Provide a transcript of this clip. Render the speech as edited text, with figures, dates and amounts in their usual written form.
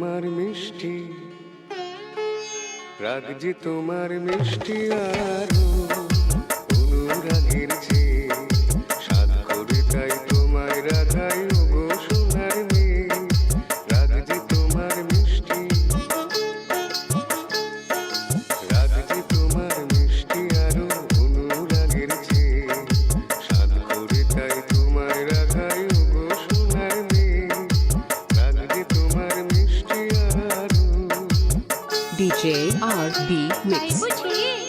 তোমার মিষ্টি, রাগ যে তোমার মিষ্টি আরো অনুরাগের চেয়ে সাধ করে তাই তোমায় রাখাই ওগো সোনার মেয়ে। রাগ যে তোমার মিষ্টি, রাগ যে তোমার মিষ্টি আরো অনুরাগের চেয়ে সাধ করে তাই তোমায় রাখাই ওগো সোনার মেয়ে। রাগ যে তোমার মিষ্টি আরো। DJ RB Mix.